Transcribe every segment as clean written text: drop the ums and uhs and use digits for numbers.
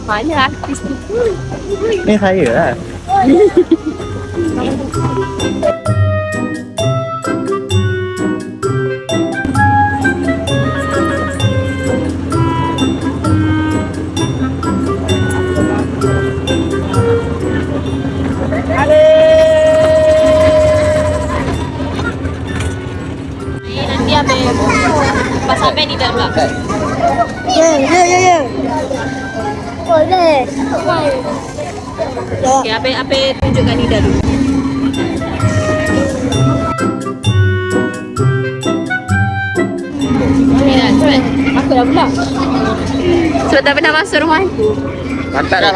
Mana artis tu? Ni saya lah. Nanti habis pas sampai di dalam belakang. Ya. Boleh. Okay, apa tunjukkan Nida dulu. Nida, cepat. Aku dah pula. Sebab tak pernah masuk rumah. Mantap dah.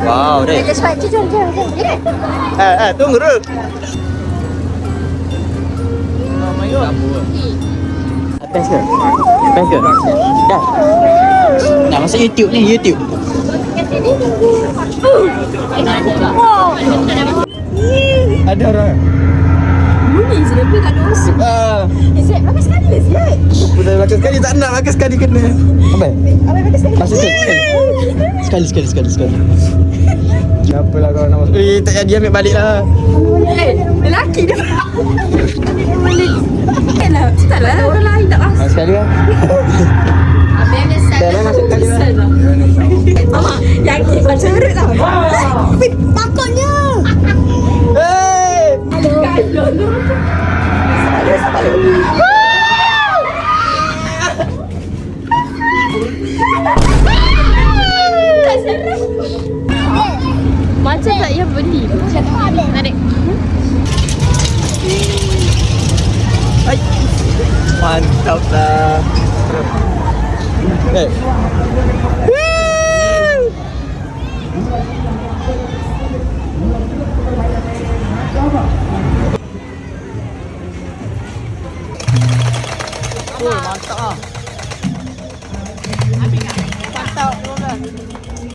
Wow, deh. Jom. Tunggu dulu. Best ke? Dah. Nak masuk YouTube ni, YouTube. Ada orang. Bunyi sedapa kat dosa. Siap, makan sekali lah siap. Dah makan sekali, tak nak makan sekali kena. Apa? Masuk sekali. Kenapa lah kau nak masuk? Tak jadi ambil balik lah. Lelaki dia. Kenlah, taklah orang lain tak masuk. Sekali lah. Habis dia Dah masuk sekali lah. Mama, yang ni macam harut tau. Takutnya. Hey! Macam tak ya beli. Tarik. Hai. Mantap lah. Hey. Mantap ah. Mantap.